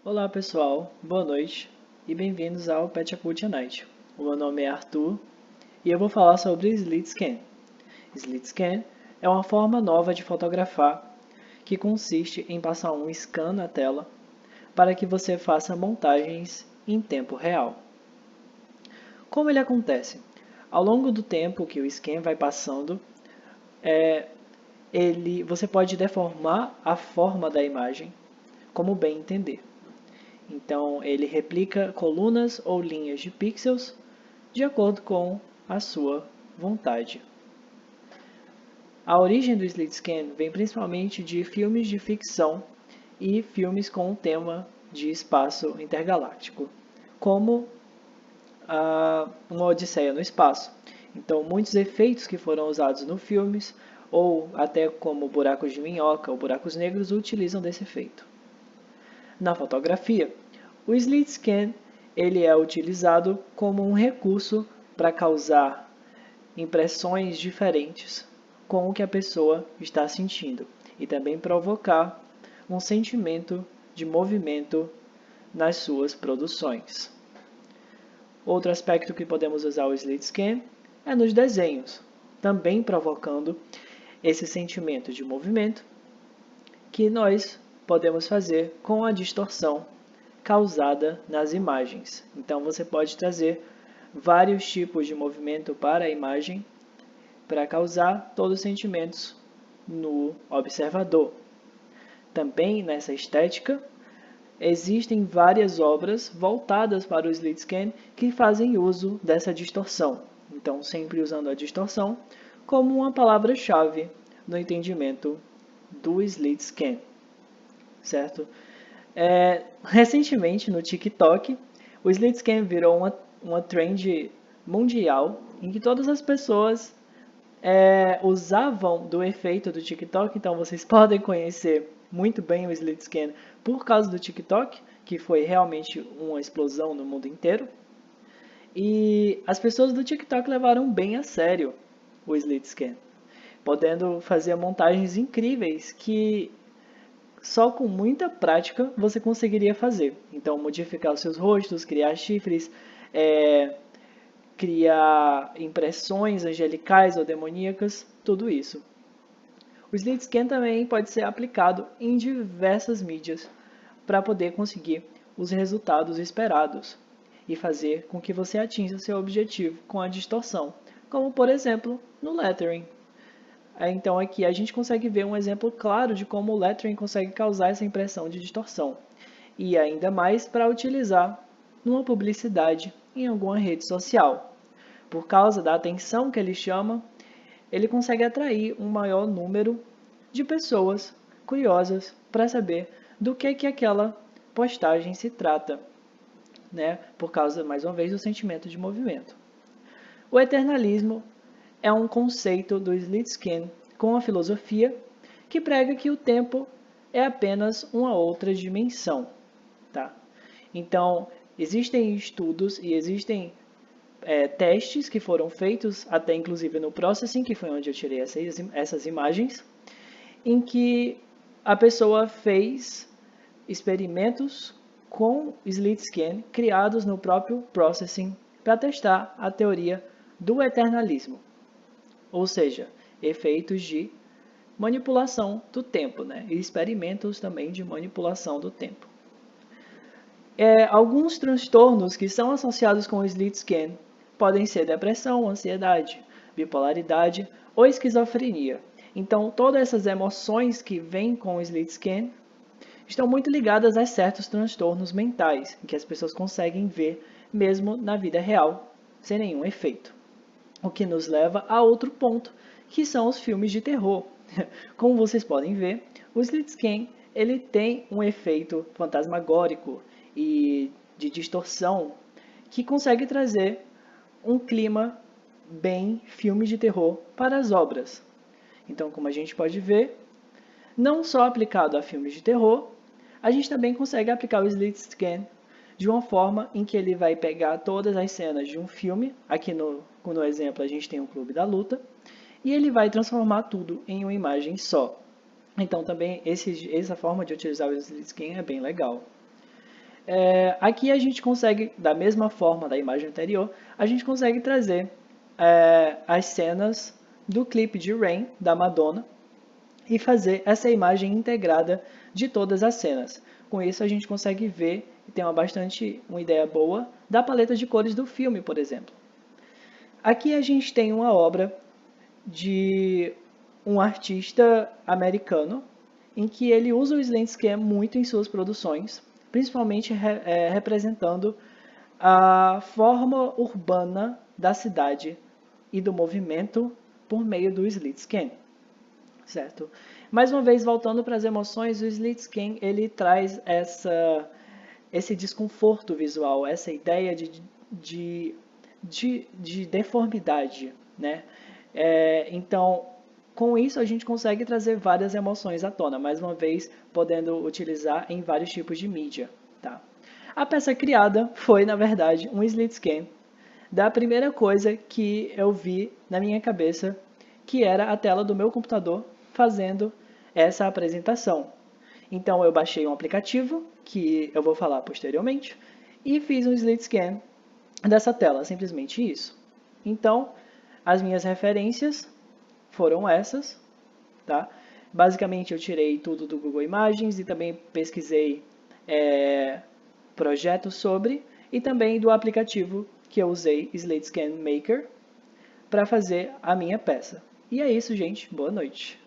Olá pessoal, boa noite e bem-vindos ao Pet Acult Night. O meu nome é Arthur e eu vou falar sobre Slit Scan. Slit Scan é uma forma nova de fotografar que consiste em passar um scan na tela para que você faça montagens em tempo real. Como ele acontece? Ao longo do tempo que o scan vai passando, você pode deformar a forma da imagem como bem entender. Então, ele replica colunas ou linhas de pixels de acordo com a sua vontade. A origem do Slit Scan vem principalmente de filmes de ficção e filmes com o tema de espaço intergaláctico, como Uma Odisseia no Espaço. Então, muitos efeitos que foram usados nos filmes, ou até como buracos de minhoca ou buracos negros, utilizam desse efeito. Na fotografia, o Slit Scan ele é utilizado como um recurso para causar impressões diferentes com o que a pessoa está sentindo e também provocar um sentimento de movimento nas suas produções. Outro aspecto que podemos usar o Slit Scan é nos desenhos, também provocando esse sentimento de movimento que nós podemos fazer com a distorção causada nas imagens. Então você pode trazer vários tipos de movimento para a imagem para causar todos os sentimentos no observador. Também nessa estética, existem várias obras voltadas para o Slit Scan que fazem uso dessa distorção. Então, sempre usando a distorção como uma palavra-chave no entendimento do Slit Scan, certo? Recentemente, no TikTok, o Slit Scan virou uma trend mundial em que todas as pessoas usavam do efeito do TikTok. Então, vocês podem conhecer muito bem o Slit Scan por causa do TikTok, que foi realmente uma explosão no mundo inteiro. E as pessoas do TikTok levaram bem a sério o Slit Scan, podendo fazer montagens incríveis que só com muita prática você conseguiria fazer. Então, modificar os seus rostos, criar chifres, criar impressões angelicais ou demoníacas, tudo isso. O Slit Scan também pode ser aplicado em diversas mídias para poder conseguir os resultados esperados e fazer com que você atinja seu objetivo com a distorção, como por exemplo no lettering. Então aqui a gente consegue ver um exemplo claro de como o lettering consegue causar essa impressão de distorção. E ainda mais para utilizar numa publicidade em alguma rede social. Por causa da atenção que ele chama, ele consegue atrair um maior número de pessoas curiosas para saber do que aquela postagem se trata, né? Por causa, mais uma vez, do sentimento de movimento. O eternalismo é um conceito do Slit Scan com a filosofia que prega que o tempo é apenas uma outra dimensão. Tá? Então, existem estudos e existem testes que foram feitos, até inclusive no Processing, que foi onde eu tirei essas imagens, em que a pessoa fez experimentos com Slit Scan criados no próprio Processing para testar a teoria do eternalismo, ou seja, efeitos de manipulação do tempo, né? E experimentos também de manipulação do tempo. Alguns transtornos que são associados com o Slit Scan podem ser depressão, ansiedade, bipolaridade ou esquizofrenia. Então, todas essas emoções que vêm com o Slit Scan estão muito ligadas a certos transtornos mentais, que as pessoas conseguem ver mesmo na vida real, sem nenhum efeito. O que nos leva a outro ponto, que são os filmes de terror. Como vocês podem ver, o Slit Scan ele tem um efeito fantasmagórico e de distorção que consegue trazer um clima bem filme de terror para as obras. Então, como a gente pode ver, não só aplicado a filmes de terror, a gente também consegue aplicar o Slit Scan de uma forma em que ele vai pegar todas as cenas de um filme, aqui no exemplo a gente tem o Clube da Luta, e ele vai transformar tudo em uma imagem só. Então também essa forma de utilizar o Slit Scan é bem legal. Aqui a gente consegue, da mesma forma da imagem anterior, a gente consegue trazer as cenas do clipe de Rain, da Madonna, e fazer essa imagem integrada de todas as cenas. Com isso a gente consegue ver e ter uma ideia boa da paleta de cores do filme, por exemplo. Aqui a gente tem uma obra de um artista americano em que ele usa o Slantscan muito em suas produções, principalmente representando a forma urbana da cidade e do movimento por meio do Slantscan, certo? Mais uma vez, voltando para as emoções, o Slantscan ele traz esse desconforto visual, essa ideia de, de deformidade, né? Então, com isso a gente consegue trazer várias emoções à tona, mais uma vez podendo utilizar em vários tipos de mídia, tá? A peça criada foi, na verdade, um slit scan da primeira coisa que eu vi na minha cabeça, que era a tela do meu computador fazendo essa apresentação. Então eu baixei um aplicativo, que eu vou falar posteriormente, e fiz um slit scan dessa tela, simplesmente isso. Então, as minhas referências foram essas, tá? Basicamente eu tirei tudo do Google Imagens e também pesquisei projetos sobre, e também do aplicativo que eu usei, Slate Scan Maker, para fazer a minha peça. E é isso, gente. Boa noite.